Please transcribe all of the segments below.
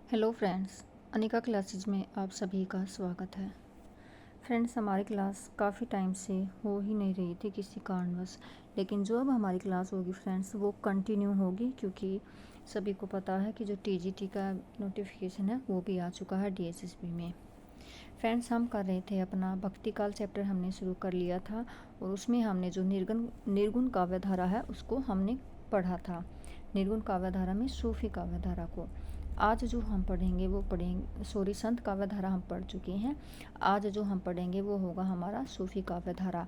Hello friends, Anika classes में आप सभी का स्वागत है। फ्रेंड्स, हमारी क्लास काफ़ी टाइम से हो ही नहीं रही थी किसी कारणवश, लेकिन जो अब हमारी क्लास होगी फ्रेंड्स वो कंटिन्यू होगी, क्योंकि सभी को पता है कि जो टीजीटी का नोटिफिकेशन है वो भी आ चुका है डीएसएसबी में। फ्रेंड्स, हम कर रहे थे अपना भक्ति काल चैप्टर हमने शुरू कर लिया था और उसमें हमने जो निर्गुण काव्यधारा है उसको हमने पढ़ा था। निर्गुण काव्यधारा में सूफी काव्यधारा को आज जो हम पढ़ेंगे वो संत काव्यधारा हम पढ़ चुके हैं। आज जो हम पढ़ेंगे वो होगा हमारा सूफी काव्यधारा।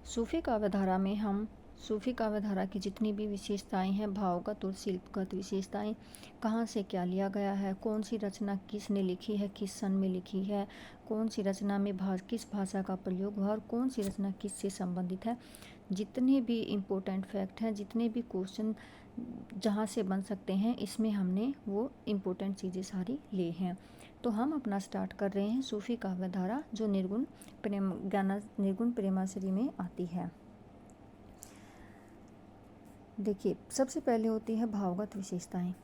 सूफी काव्यधारा में हम सूफी काव्यधारा की जितनी भी विशेषताएं हैं, भावगत और शिल्पगत विशेषताएं, कहाँ से क्या लिया गया है, कौन सी रचना किसने लिखी है, किस सन में लिखी है, कौन सी रचना में किस भाषा का प्रयोग हुआ और कौन सी रचना किससे संबंधित है, जितने भी इम्पोर्टेंट फैक्ट हैं, जितने भी क्वेश्चन जहाँ से बन सकते हैं, इसमें हमने वो इम्पोर्टेंट चीज़ें सारी ली हैं। तो हम अपना स्टार्ट कर रहे हैं सूफी काव्यधारा, जो निर्गुण प्रेमाश्री में आती है। देखिए, सबसे पहले होती है भावगत विशेषताएं।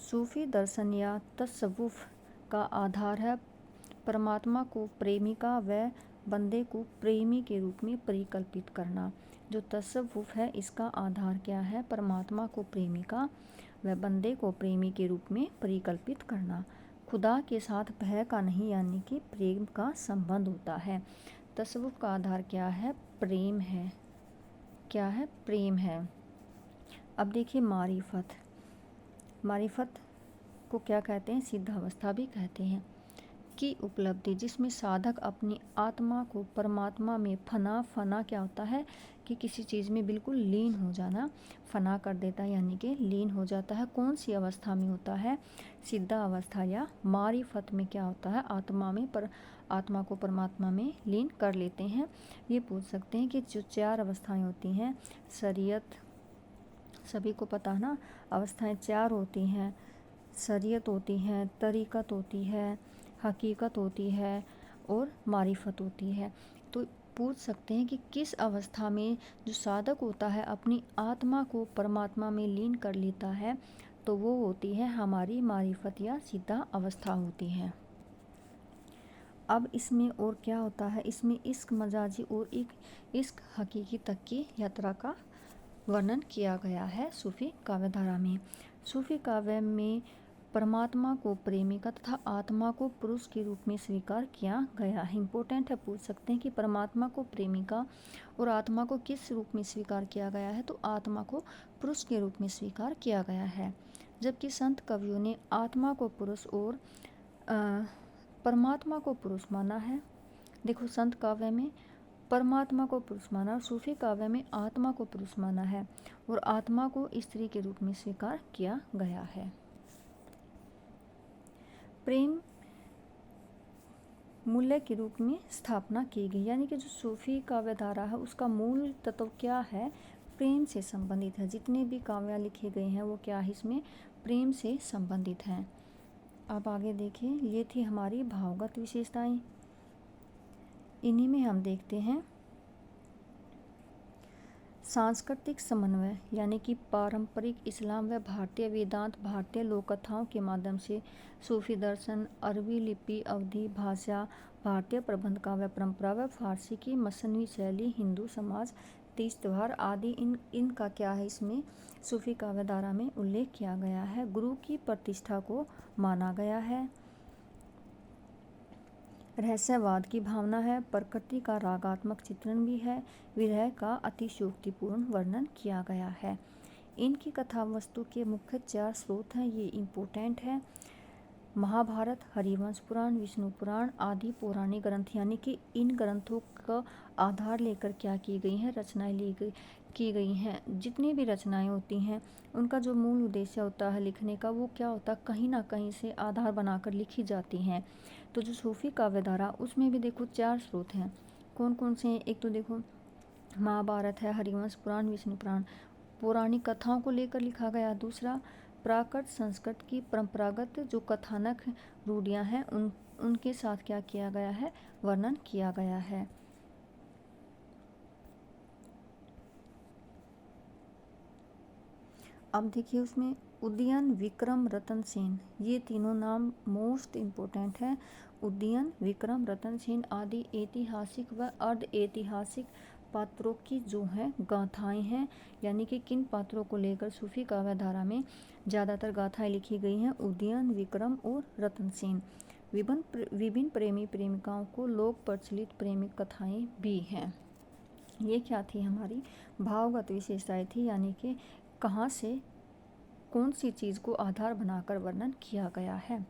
सूफी दर्शन या तसव्वुफ का आधार है परमात्मा को प्रेमिका व बंदे को प्रेमी के रूप में परिकल्पित करना। जो तसव्वुफ है इसका आधार क्या है? परमात्मा को प्रेमिका व बंदे को प्रेमी के रूप में परिकल्पित करना। खुदा के साथ भय का नहीं, यानी कि प्रेम का संबंध होता है। तसव्वुफ का आधार क्या है? प्रेम है। क्या है? प्रेम है। अब देखिए, मारिफत को क्या कहते हैं? सिद्धावस्था भी कहते हैं की उपलब्धि, जिसमें साधक अपनी आत्मा को परमात्मा में फना क्या होता है कि किसी चीज़ में बिल्कुल लीन हो जाना, फना कर देता है, यानी कि लीन हो जाता है। कौन सी अवस्था में होता है? सिद्धा अवस्था या मारिफत में क्या होता है? आत्मा को परमात्मा में लीन कर लेते हैं। ये पूछ सकते हैं कि जो 4 अवस्थाएं होती हैं, शरीयत, सभी को पता है ना, अवस्थाएं 4 होती हैं। शरीयत होती है, तरीक़त होती है, हकीकत होती है और मारिफत होती है। तो पूछ सकते हैं कि किस अवस्था में जो साधक होता है अपनी आत्मा को परमात्मा में लीन कर लेता है, तो वो होती है हमारी मारिफत या सिद्धा अवस्था होती है। अब इसमें और क्या होता है? इसमें इश्क मजाजी और इश्क हकीकी तक की यात्रा का वर्णन किया गया है सूफी काव्यधारा में। सूफी काव्य में परमात्मा को प्रेमिका तथा आत्मा को पुरुष के रूप में स्वीकार किया गया है। इम्पोर्टेंट है, पूछ सकते हैं कि परमात्मा को प्रेमिका और आत्मा को किस रूप में स्वीकार किया गया है? तो आत्मा को पुरुष के रूप में स्वीकार किया गया है, जबकि संत कवियों ने आत्मा को पुरुष और परमात्मा को पुरुष माना है। देखो, संत काव्य में परमात्मा को पुरुष माना और सूफी काव्य में आत्मा को पुरुष माना है और आत्मा को स्त्री के रूप में स्वीकार किया गया है। प्रेम मूल्य के रूप में स्थापना की गई, यानी कि जो सूफी काव्यधारा है उसका मूल तत्व क्या है? प्रेम से संबंधित है। जितने भी काव्य लिखे गए हैं वो क्या है? इसमें प्रेम से संबंधित हैं। अब आगे देखिए, ये थी हमारी भावगत विशेषताएं। इन्हीं में हम देखते हैं सांस्कृतिक समन्वय, यानी कि पारंपरिक इस्लाम व भारतीय वेदांत, भारतीय लोक कथाओं के माध्यम से सूफी दर्शन, अरबी लिपि, अवधी भाषा, भारतीय प्रबंध काव्य परंपरा व फारसी की मसनवी शैली, हिंदू समाज, तीज त्योहार आदि इनका क्या है? इसमें सूफी काव्यधारा में उल्लेख किया गया है। गुरु की प्रतिष्ठा को माना गया है। रहस्यवाद की भावना है। प्रकृति का रागात्मक चित्रण भी है। विरह का अतिशयोक्तिपूर्ण वर्णन किया गया है। इनकी कथा वस्तु के मुख्य 4 स्रोत हैं, ये इम्पोर्टेंट है। महाभारत, हरिवंश पुराण, विष्णु पुराण आदि पौराणिक ग्रंथ, यानी कि इन ग्रंथों का आधार लेकर क्या की गई हैं? रचनाएं की गई हैं। जितनी भी रचनाएं होती हैं उनका जो मूल उद्देश्य होता है लिखने का, वो क्या होता है? कहीं ना कहीं से आधार बनाकर लिखी जाती हैं। तो जो सूफी काव्यधारा, उसमें भी देखो 4 स्रोत हैं। कौन कौन से हैं? एक तो देखो महाभारत है, हरिवंश पुराण, विष्णु पुराण, पौराणिक कथाओं को लेकर लिखा गया। दूसरा, प्राकृत संस्कृत की परंपरागत जो कथानक रूढ़ियाँ हैं उनके साथ क्या किया गया है? वर्णन किया गया है। अब देखिए, उसमें उदयन, विक्रम, रतन सेन, ये तीनों नाम मोस्ट इम्पोर्टेंट है। उदयन, विक्रम, रतन सेन आदि ऐतिहासिक व अर्ध ऐतिहासिक पात्रों की जो हैं गाथाएं हैं, यानी कि किन पात्रों को लेकर सूफी काव्य धारा में ज़्यादातर गाथाएं लिखी गई हैं, उदयन, विक्रम और रतन सेन। विभिन्न प्रेमी प्रेमिकाओं को लोक प्रचलित प्रेमिक कथाएं भी हैं। ये क्या थी, हमारी भावगत विशेषताएं थी, यानी कि कहाँ से कौन सी चीज़ को आधार बनाकर वर्णन किया गया है।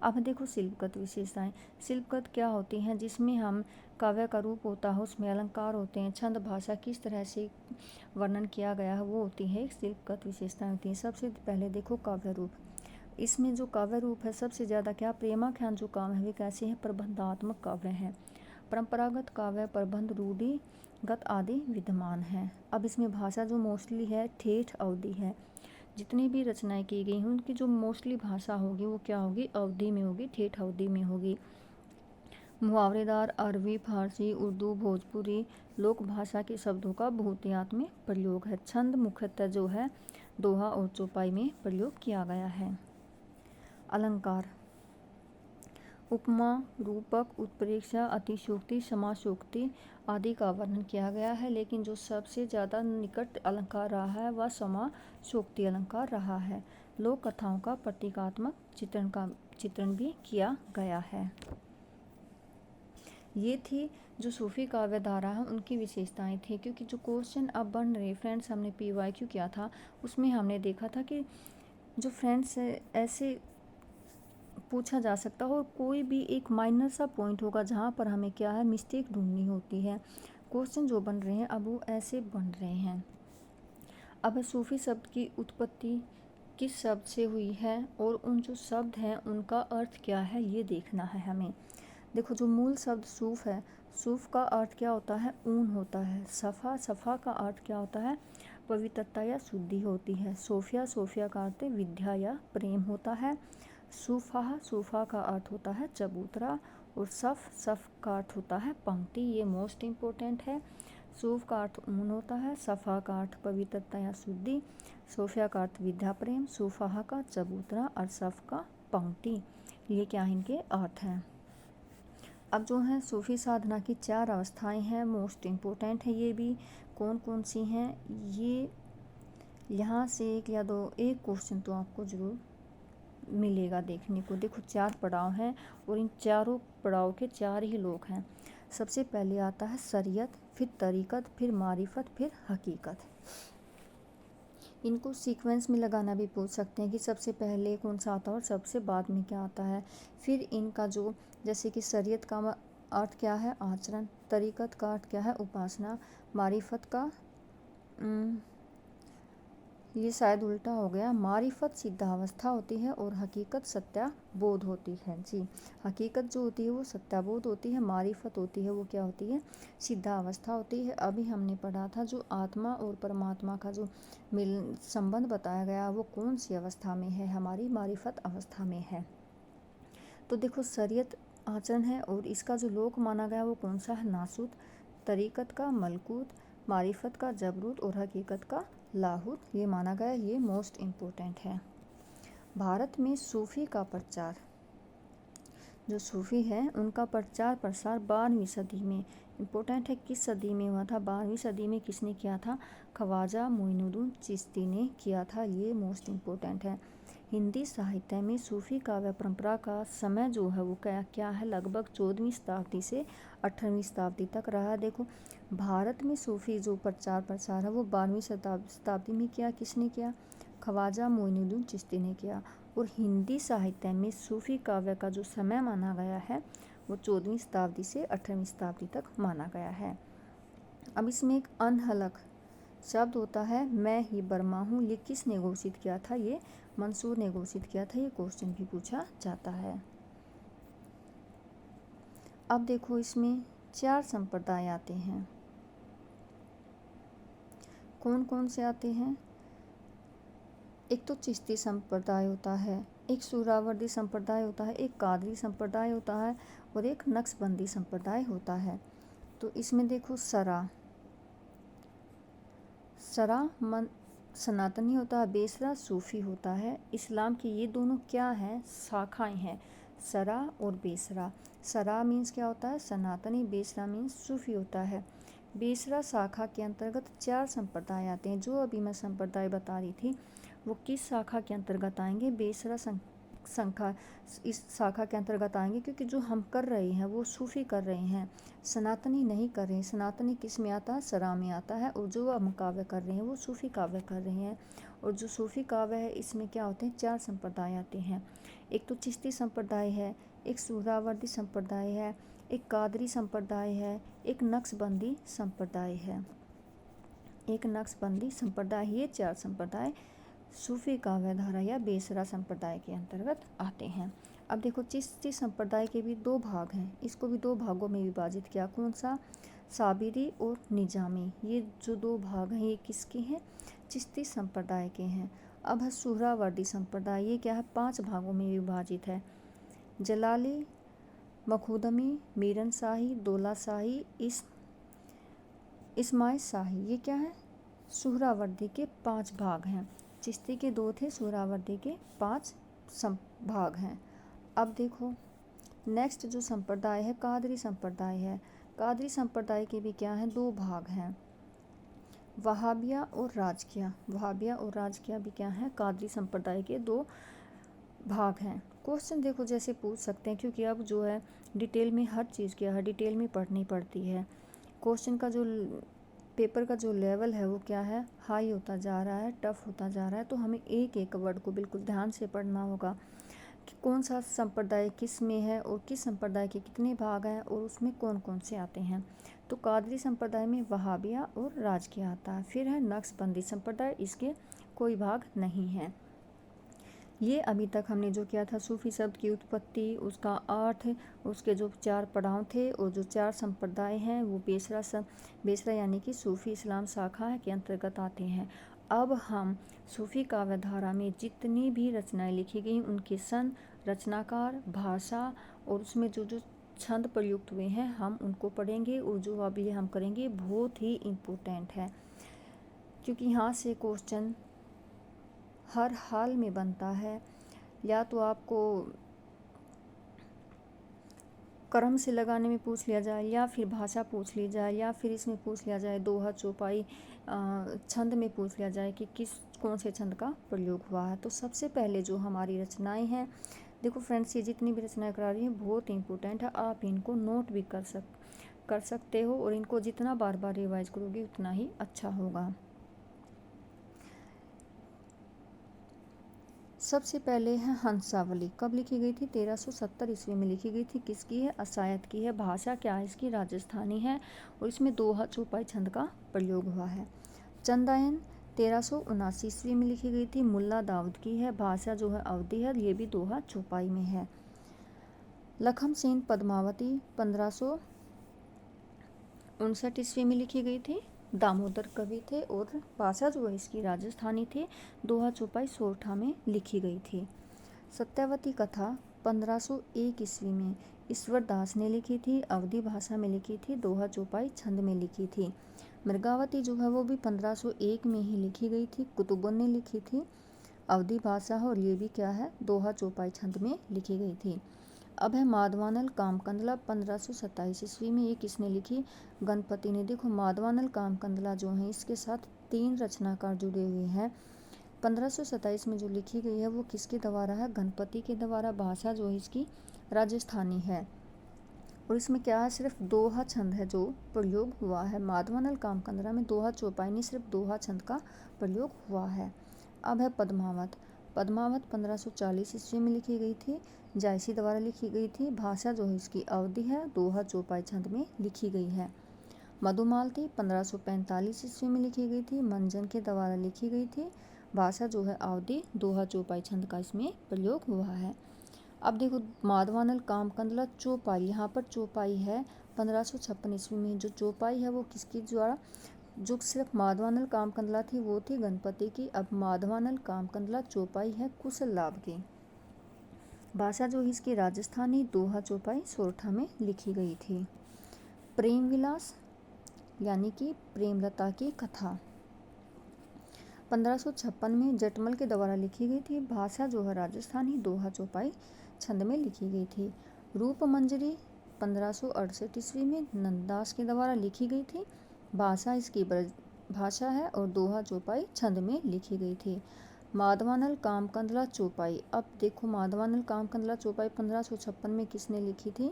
अब देखो शिल्पगत विशेषताएं। शिल्पगत क्या होती हैं, जिसमें हम काव्य का रूप होता है, उसमें अलंकार होते हैं, छंद भाषा किस तरह से वर्णन किया गया है, वो होती है शिल्पगत विशेषताएं होती हैं। सबसे पहले देखो काव्य रूप। इसमें जो काव्य रूप है सबसे ज़्यादा क्या प्रेमाख्यान जो काव्य है वे कैसे हैं, प्रबंधात्मक काव्य हैं। परंपरागत काव्य प्रबंध रूढ़िगत आदि विद्यमान हैं। अब इसमें भाषा जो मोस्टली है ठेठ अवधि है। जितनी भी रचनाएं की गई हैं उनकी जो मोस्टली भाषा होगी वो क्या होगी, अवधि में होगी, ठेठ अवधि में होगी। मुहावरेदार अरबी, फारसी, उर्दू, भोजपुरी लोक भाषा के शब्दों का बहुतायत में प्रयोग है। छंद मुख्यतः जो है दोहा और चौपाई में प्रयोग किया गया है। अलंकार, उपमा, रूपक, उत्प्रेक्षा, अतिशयोक्ति, समासोक्ति आदि का वर्णन किया गया है, लेकिन जो सबसे ज़्यादा निकट अलंकार रहा है वह समासोक्ति अलंकार रहा है। लोक कथाओं का प्रतीकात्मक चित्रण भी किया गया है। ये थी जो सूफी काव्य धारा है उनकी विशेषताएं थी। क्योंकि जो क्वेश्चन अब बन रहे फ्रेंड्स, हमने PYQ किया था उसमें हमने देखा था कि जो फ्रेंड्स ऐसे पूछा जा सकता है और कोई भी एक माइनर सा पॉइंट होगा जहाँ पर हमें क्या है मिस्टेक ढूंढनी होती है। क्वेश्चन जो बन रहे हैं अब वो ऐसे बन रहे हैं। अब सूफी शब्द की उत्पत्ति किस शब्द से हुई है और उन जो शब्द हैं उनका अर्थ क्या है ये देखना है हमें। देखो जो मूल शब्द सूफ है, सूफ का अर्थ क्या होता है, ऊन होता है। सफ़ा, सफ़ा का अर्थ क्या होता है, पवित्रता या शुद्धि होती है। सोफिया, सोफिया का अर्थ विद्या या प्रेम होता है। सूफा, सूफा का अर्थ होता है चबूतरा। और सफ़, सफ़ का अर्थ होता है पंक्ति। ये मोस्ट इम्पोर्टेंट है। सूफ का अर्थ ऊन होता है, सफ़ा का अर्थ पवित्रता या शुद्धि, सोफिया का अर्थ विद्या प्रेम, सूफा का चबूतरा और सफ़ का पंक्ति। ये क्या इनके अर्थ हैं। अब जो है सूफी साधना की 4 अवस्थाएं हैं, मोस्ट इम्पोर्टेंट है ये भी। कौन कौन सी हैं, ये यहाँ से एक या दो एक क्वेश्चन तो आपको ज़रूर मिलेगा देखने को। देखो 4 पड़ाव हैं और इन चारों पड़ाव के 4 ही लोग हैं। सबसे पहले आता है शरीयत, फिर तरीक़त, फिर मारिफत, फिर हकीकत। इनको सीक्वेंस में लगाना भी पूछ सकते हैं कि सबसे पहले कौन सा आता है और सबसे बाद में क्या आता है। फिर इनका जो जैसे कि शरीयत का अर्थ क्या है, आचरण। तरीक़त का अर्थ क्या है, उपासना। मारिफत का ये शायद उल्टा हो गया, मारिफत सिद्धावस्था होती है और हकीकत सत्याबोध होती है। जी, हकीकत जो होती है वो सत्याबोध होती है, मारिफत होती है वो क्या होती है, सिद्धावस्था होती है। अभी हमने पढ़ा था जो आत्मा और परमात्मा का जो मिल संबंध बताया गया वो कौन सी अवस्था में है, हमारी मारिफत अवस्था में है। तो देखो शरीयत आचरण है और इसका जो लोक माना गया वो कौन सा है, नासूत। तरीक़त का मलकूत, मारिफत का जबरूत और हकीकत का लाहूत ये माना गया। ये मोस्ट इम्पोर्टेंट है। भारत में सूफ़ी का प्रचार, जो सूफ़ी है उनका प्रचार प्रसार 12वीं सदी में, इम्पोर्टेंट है किस सदी में हुआ था, 12वीं सदी में। किसने किया था, ख्वाजा मोइनुद्दीन चिश्ती ने किया था। ये मोस्ट इम्पोर्टेंट है। हिंदी साहित्य में सूफ़ी काव्य परंपरा का समय जो है वो क्या है, लगभग 14वीं शताब्दी से 18वीं शताब्दी तक रहा है। देखो भारत में सूफ़ी जो प्रचार प्रसार है वो 12वीं शताब्दी में किया। किसने किया, ख्वाजा मोइनुद्दीन चिश्ती ने किया। और हिंदी साहित्य में सूफ़ी काव्य का जो समय माना गया है वो 14वीं शताब्दी से 18वीं शताब्दी तक माना गया है। अब इसमें एक अनहलक शब्द होता है, मैं ही बर्मा हूँ, ये किसने घोषित किया था, ये मंसूर ने घोषित किया था। ये क्वेश्चन भी पूछा जाता है। अब देखो इसमें 4 संप्रदाय आते हैं। कौन कौन से आते हैं, एक तो चिश्ती संप्रदाय होता है, एक सुहरावर्दी संप्रदाय होता है, एक कादरी संप्रदाय होता है और एक नक्शबंदी संप्रदाय होता है। तो इसमें देखो सनातनी होता है, बेसरा सूफ़ी होता है। इस्लाम की ये दोनों क्या हैं, शाखाएं हैं, सरा और बेसरा। सरा मीन्स क्या होता है, सनातनी, बेसरा मीन्स सूफ़ी होता है। बेसरा शाखा के अंतर्गत 4 संप्रदाय आते हैं। जो अभी मैं संप्रदाय बता रही थी वो किस शाखा के अंतर्गत आएंगे, बेसरा संख्या इस शाखा के अंतर्गत आएंगे, क्योंकि जो हम कर रहे हैं वो सूफ़ी कर रहे हैं, सनातनी नहीं कर रहे हैं। सनातनी किस में आता है, सरा में आता है, और जो हम काव्य कर रहे हैं वो सूफ़ी काव्य कर रहे हैं। और जो सूफ़ी काव्य है इसमें क्या होते हैं, 4 संप्रदाय आते हैं। एक तो चिश्ती संप्रदाय है, एक सुहरावर्दी संप्रदाय है, एक कादरी संप्रदाय है, एक नक्शबंदी संप्रदाय है। ये 4 संप्रदाय सूफ़ी काव्य धारा या बेसरा संप्रदाय के अंतर्गत आते हैं। अब देखो, चिश्ती संप्रदाय के भी 2 भाग हैं, इसको भी 2 भागों में विभाजित किया। कौन सा, साबिरी और निजामी। ये जो 2 भाग हैं ये किसके हैं, चिश्ती संप्रदाय के हैं। अब है सुहरावर्दी संप्रदाय, ये क्या है, 5 भागों में विभाजित है। जलाली, मखदूमी, मीरन शाही, दौला शाही, इस्माइल शाही, ये क्या है, सुहरावर्दी के 5 भाग हैं। चिश्ती के 2 थे, सुहरावर्दी के 5 भाग हैं। अब देखो नेक्स्ट जो संप्रदाय है कादरी संप्रदाय है। कादरी संप्रदाय के भी क्या है, 2 भाग हैं, वहाबिया और राजकिया। वहाबिया और राजकिया भी क्या है, कादरी संप्रदाय के 2 भाग हैं। क्वेश्चन देखो जैसे पूछ सकते हैं, क्योंकि अब जो है डिटेल में हर चीज़ क्या है, डिटेल में पढ़नी पड़ती है। क्वेश्चन का जो पेपर का जो लेवल है वो क्या है, हाई होता जा रहा है, टफ होता जा रहा है। तो हमें एक एक वर्ड को बिल्कुल ध्यान से पढ़ना होगा कि कौन सा संप्रदाय किस में है और किस संप्रदाय के कितने भाग हैं और उसमें कौन कौन से आते हैं। तो कादरी संप्रदाय में वहाबिया और राजकिया आता है। फिर है नक्शबंदी संप्रदाय, इसके कोई भाग नहीं है। ये अभी तक हमने जो किया था, सूफी शब्द की उत्पत्ति, उसका अर्थ, उसके जो 4 पड़ाव थे और जो 4 संप्रदाय हैं वो बेसरा यानी कि सूफी इस्लाम शाखा के अंतर्गत आते हैं। अब हम सूफी काव्य धारा में जितनी भी रचनाएं लिखी गई उनके सन, रचनाकार, भाषा और उसमें जो जो छंद प्रयुक्त हुए हैं हम उनको पढ़ेंगे। और जो अब ये हम करेंगे बहुत ही इम्पोर्टेंट है, क्योंकि यहाँ से क्वेश्चन हर हाल में बनता है। या तो आपको क्रम से लगाने में पूछ लिया जाए, या फिर भाषा पूछ ली जाए, या फिर इसमें पूछ लिया जाए दोहा, चौपाई, छंद में पूछ लिया जाए कि कौन से छंद का प्रयोग हुआ है। तो सबसे पहले जो हमारी रचनाएं हैं, देखो फ्रेंड्स ये जितनी भी रचनाएं करा रही हैं बहुत इंपॉर्टेंट है, आप इनको नोट भी कर सकते हो और इनको जितना बार बार रिवाइज करोगे उतना ही अच्छा होगा। सबसे पहले है हंसावली। कब लिखी गई थी, 1370 ईस्वी में लिखी गई थी। किसकी है, अशायत की है। भाषा क्या है इसकी, राजस्थानी है और इसमें दोहा चौपाई छंद का प्रयोग हुआ है। चंदायन 1379 ईस्वी में लिखी गई थी, मुल्ला दाऊद की है। भाषा जो है अवधी है, ये भी दोहा चौपाई में है। लखम सेन पद्मावती 1559 ईस्वी में लिखी गई थी, दामोदर कवि थे और भाषा जो है इसकी राजस्थानी थी। दोहा चौपाई सोरठा में लिखी गई थी। सत्यावती कथा 1501 ईस्वी में ईश्वर दास ने लिखी थी, अवधी भाषा में लिखी थी, दोहा चौपाई छंद में लिखी थी। मृगावती जो है वो भी 1501 में ही लिखी गई थी, कुतुबुन ने लिखी थी, अवधी भाषा है और ये भी क्या है, दोहा चौपाई छंद में लिखी गई थी। अब है माधवानल कामकंदला 1527 ईस्वी में, ये किसने लिखी, गणपति ने। देखो माधवानल कामकंदला जो है इसके साथ 3 रचनाकार जुड़े हुए हैं। 1527 में जो लिखी गई है वो किसके द्वारा है, गणपति के द्वारा। भाषा जो है इसकी राजस्थानी है और इसमें क्या है, सिर्फ दोहा छंद है जो प्रयोग हुआ है। माधवानल कामकंदला में दोहा चौपाई नहीं, सिर्फ दोहा छंद का प्रयोग हुआ है। अब है पद्मावत। पद्मावत 1540 ईस्वी में लिखी गई थी, जायसी द्वारा लिखी गई थी। भाषा जो है इसकी अवधी है, दोहा चौपाई छंद में लिखी गई है। मधुमालती 1545 ईस्वी में लिखी गई थी, मंजन के द्वारा लिखी गई थी। भाषा जो है अवधी, दोहा चौपाई छंद का इसमें प्रयोग हुआ है। अब देखो माधवानल कामकंदला चौपाई, यहाँ पर चौपाई है 1556 ईस्वी में। जो चौपाई है वो किसकी द्वारा, जो सिर्फ माधवानल कामकंदला थी वो थी गणपति की। अब माधवानल कामकंदला चौपाई है कुशल लाभ की। भाषा जो इसकी राजस्थानी, दोहा चौपाई सोरठा में लिखी गई थी। प्रेम विलास यानी कि प्रेमलता की कथा 1556 में जटमल के द्वारा लिखी गई थी। भाषा जो है राजस्थानी, दोहा चौपाई छंद में लिखी गई थी। रूप मंजरी 1568 ईस्वी में नंददास के द्वारा लिखी गई थी। भाषा इसकी ब्रज भाषा है और दोहा चौपाई छंद में लिखी गई थी। माधवानल कामकंदला चौपाई, अब देखो माधवानल कामकंदला चौपाई 1556 में किसने लिखी थी?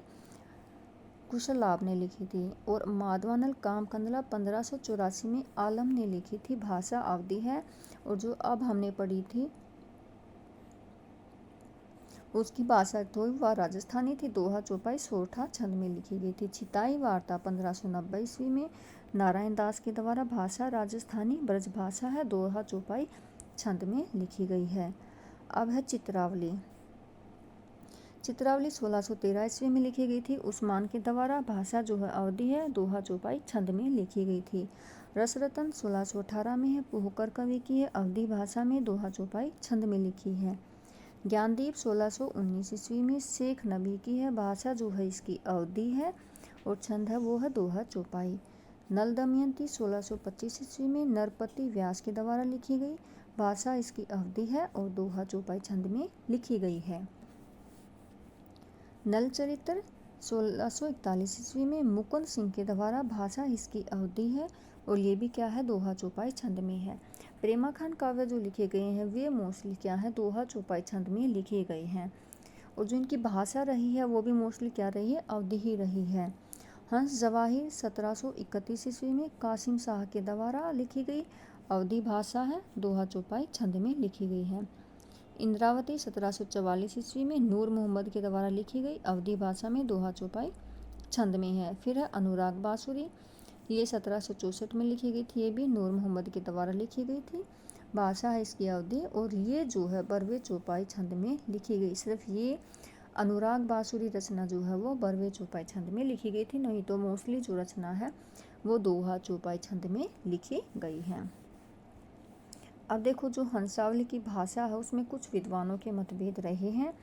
कुशलाभ ने लिखी थी। और माधवानल कामकंदला 1584 में आलम ने लिखी थी। भाषा अवधी है और जो अब हमने पढ़ी थी उसकी भाषा तो वह राजस्थानी थी। दोहा चौपाई सोरठा छंद में लिखी गई थी। छिताई वार्ता 1590 ईस्वी में नारायण दास के द्वारा, भाषा राजस्थानी, ब्रज भाषा है, दोहा चौपाई छंद में लिखी गई है। अब है चित्रावली। चित्रावली 1613 ईस्वी में लिखी गई थी उस्मान के द्वारा। भाषा जो है अवधी है, दोहा चौपाई छंद में लिखी गई थी। रसरतन 1618 में है, पोहकर कवि की है, अवधी भाषा में, दोहा चौपाई छंद में लिखी है। ज्ञानदीप 1619 ईस्वी में शेख नबी की है। भाषा जो है इसकी अवधी है और छंद है वो है दोहा चौपाई। नल दमयंती 1625 ईस्वी में नरपति व्यास के द्वारा लिखी गई। भाषा इसकी अवधि है और दोहा चौपाई छंद में लिखी गई है। नल चरित्र 1641 ईस्वी में मुकुंद सिंह के द्वारा। भाषा इसकी अवधि है और ये भी क्या है? दोहा चौपाई छंद में है। प्रेमाखंड काव्य जो लिखे गए हैं वे मोस्टली क्या है? दोहा चौपाई छंद में लिखे गए हैं। और जो इनकी भाषा रही है वो भी मोस्टली क्या रही है? अवधि ही रही है। हंस जवाहिर 1731 ईस्वी में कासिम शाह के द्वारा लिखी गई। अवधी भाषा है, दोहा चौपाई छंद में लिखी गई है। इंद्रावती 1744 ईस्वी में नूर मोहम्मद के द्वारा लिखी गई। अवधी भाषा में, दोहा चौपाई छंद में है। फिर है अनुराग बांसुरी, ये 1764 में लिखी गई थी। ये भी नूर मोहम्मद के द्वारा लिखी गई थी। भाषा है इसकी अवधि और ये जो है बरवे चौपाई छंद में लिखी गई। सिर्फ ये अनुराग बांसुरी रचना जो है वो बरवे चौपाई छंद में लिखी गई थी, नहीं तो मोस्टली जो रचना है वो दोहा चौपाई छंद में लिखी गई है। अब देखो जो हंसावली की भाषा है उसमें कुछ विद्वानों के मतभेद रहे हैं।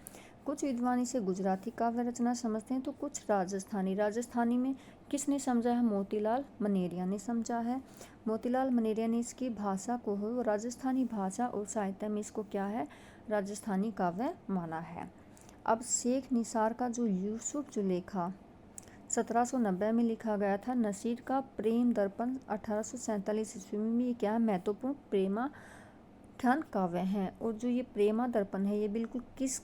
कुछ विद्वान इसे गुजराती काव्य रचना समझते हैं तो कुछ राजस्थानी। राजस्थानी में किसने समझा है? मोतीलाल मनेरिया ने समझा है। मोतीलाल मनेरिया ने इसकी भाषा को हो राजस्थानी भाषा और साहित्य में इसको क्या है? राजस्थानी काव्य माना है। अब शेख निसार का जो यूसुफ जुलेखा 1790 में लिखा गया था। नसीर का प्रेम दर्पण 1847 ईस्वी में, ये क्या है? महत्वपूर्ण प्रेमाख्यान काव्य हैं। और जो ये प्रेमा दर्पण है ये बिल्कुल किस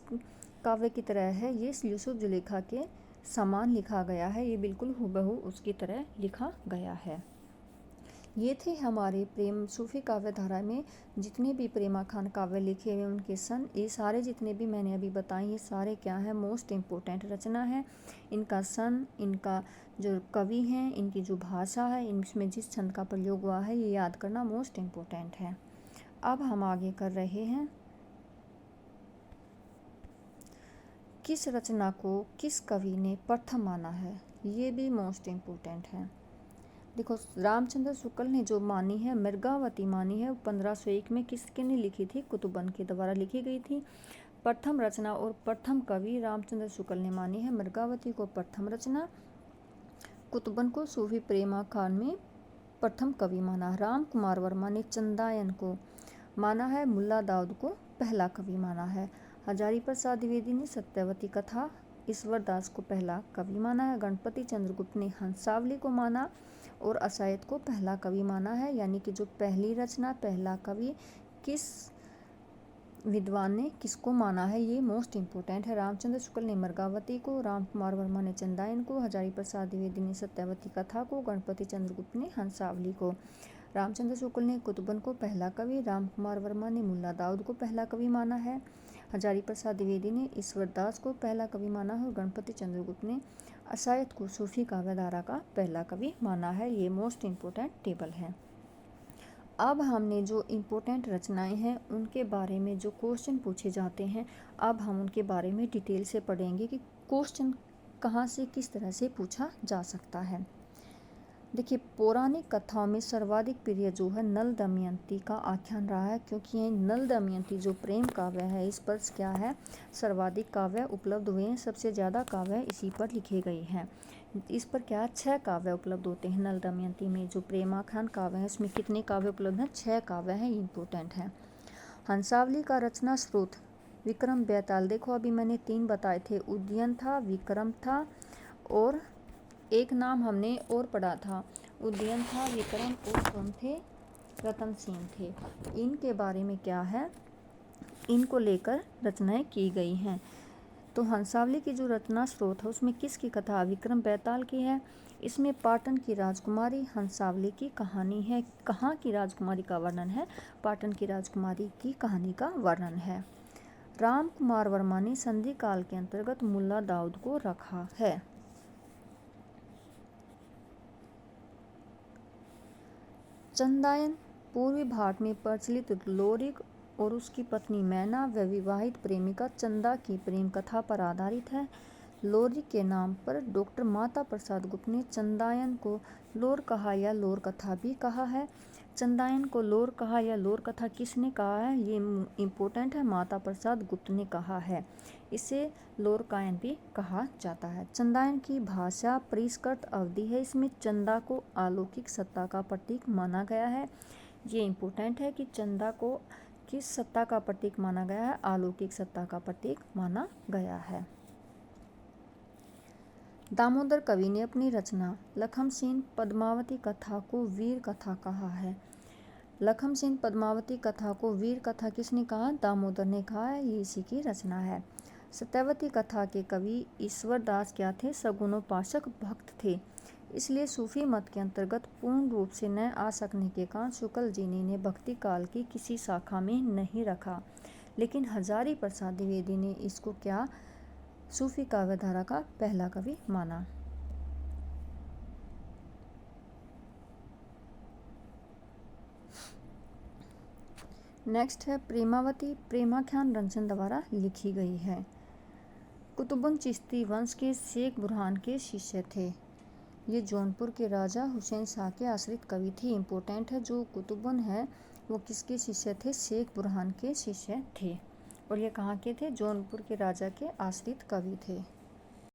काव्य की तरह है? ये यूसुफ जुलेखा के समान लिखा गया है। ये बिल्कुल हुबहू उसकी तरह लिखा गया है। ये थे हमारे प्रेम सूफी काव्य धारा में जितने भी प्रेमाखान काव्य लिखे हुए उनके सन। ये सारे जितने भी मैंने अभी बताए ये सारे क्या है? मोस्ट इम्पोर्टेंट रचना है। इनका सन, इनका जो कवि हैं, इनकी जो भाषा है, इनमें जिस छंद का प्रयोग हुआ है ये याद करना मोस्ट इम्पोर्टेंट है। अब हम आगे कर रहे हैं किस रचना को किस कवि ने प्रथम माना है? ये भी मोस्ट इम्पोर्टेंट है। देखो रामचंद्र शुक्ल ने जो मानी है, मृगावती मानी है, 1501 में किसके ने लिखी थी? कुतुबन के द्वारा लिखी गई थी। प्रथम रचना और प्रथम कवि रामचंद्र शुक्ल ने मानी है। मृगावती को प्रथम रचना, कुतुबन को सूफी प्रेमाखान में प्रथम कवि माना। राम कुमार वर्मा ने चंदायन को माना है। मुल्ला दाऊद को पहला कवि माना है। हजारी प्रसाद द्विवेदी ने सत्यवती कथा, ईश्वर दास को पहला कवि माना है। गणपति चंद्रगुप्त ने हंसावली को माना और असायत को पहला कवि माना है। यानी कि जो पहली रचना, पहला कवि किस विद्वान ने किसको माना है ये मोस्ट इम्पोर्टेंट है। रामचंद्र शुक्ल ने मृगावती को, राम कुमार वर्मा ने चंदायन को, हजारी प्रसाद द्विवेदी ने सत्यवती कथा को, गणपति चंद्रगुप्त ने हंसावली को। रामचंद्र शुक्ल ने कुतुबन को पहला कवि, राम कुमार वर्मा ने मुल्ला दाऊद को पहला कवि माना है, हजारी प्रसाद द्विवेदी ने ईश्वर दास को पहला कवि माना है और गणपति चंद्रगुप्त ने असायत को सूफी काव्य धारा का पहला कवि माना है। ये मोस्ट इम्पोर्टेंट टेबल है। अब हमने जो इम्पोर्टेंट रचनाएं हैं उनके बारे में जो क्वेश्चन पूछे जाते हैं अब हम उनके बारे में डिटेल से पढ़ेंगे कि क्वेश्चन कहाँ से किस तरह से पूछा जा सकता है। देखिए, पौराणिक कथाओं में सर्वाधिक प्रिय जो है नल दमयंती का आख्यान रहा है, क्योंकि ये नल दमयंती जो प्रेम काव्य है, इस पर क्या है, सर्वाधिक काव्य उपलब्ध हुए हैं, सबसे ज़्यादा काव्य इसी पर लिखे गए हैं। इस पर क्या 6 काव्य उपलब्ध होते हैं। नल दमयंती में जो प्रेमाख्यान काव्य है, इसमें कितने काव्य उपलब्ध हैं, 6 काव्य हैं, इम्पोर्टेंट है। हंसावली का रचना स्रोत विक्रम बेताल। देखो, अभी मैंने 3 बताए थे, उदयन था, विक्रम था, और एक नाम हमने और पढ़ा था, उदयन था, विक्रम, और कौन थे, रतन सेन थे। इनके बारे में क्या है, इनको लेकर रचनाएं की गई हैं। तो हंसावली की जो रचना स्रोत है, उसमें किसकी कथा, विक्रम बेताल की है। इसमें पाटन की राजकुमारी हंसावली की कहानी है। कहाँ की राजकुमारी का वर्णन है, पाटन की राजकुमारी की कहानी का वर्णन है। राम कुमार वर्मा ने संधि काल के अंतर्गत मुल्ला दाऊद को रखा है। चंदायन पूर्वी भारत में प्रचलित लोरिक और उसकी पत्नी मैना व विवाहित प्रेमिका चंदा की प्रेम कथा पर आधारित है। लोरिक के नाम पर डॉक्टर माता प्रसाद गुप्त ने चंदायन को लोर कहा या लोर कथा भी कहा है। चंदायन को लोर कहा या लोर कथा किसने कहा है, ये इम्पोर्टेंट है, माता प्रसाद गुप्त ने कहा है। इसे लोरकायन भी कहा जाता है। चंदायन की भाषा परिष्कृत अवधि है। इसमें चंदा को अलौकिक सत्ता का प्रतीक माना गया है। ये इम्पोर्टेंट है कि चंदा को किस सत्ता का प्रतीक माना गया है, अलौकिक सत्ता का प्रतीक माना गया है। दामोदर कवि ने अपनी रचना लखमसेन पद्मावती कथा को वीर कथा कहा है। लखमसेन पद्मावती कथा को वीर कथा किसने कहा, दामोदर ने कहा है, ये इसी की रचना है। सत्यवती कथा के कवि ईश्वर दास क्या थे, सगुणोपासक भक्त थे। इसलिए सूफी मत के अंतर्गत पूर्ण रूप से न आ सकने के कारण शुक्ल जी ने भक्ति काल की किसी शाखा में नहीं रखा, लेकिन हजारी प्रसाद द्विवेदी ने इसको क्या, सूफी काव्यधारा का पहला कवि माना। नेक्स्ट है प्रेमावती, प्रेमाख्यान रंजन द्वारा लिखी गई है। कुतुबुन चिश्ती वंश के शेख बुरहान के शिष्य थे। ये जौनपुर के राजा हुसैन शाह के आश्रित कवि थे। इम्पोर्टेंट है, जो कुतुबुन है वो किसके शिष्य थे, शेख बुरहान के शिष्य थे। और ये कहाँ के थे, जौनपुर के राजा के आश्रित कवि थे।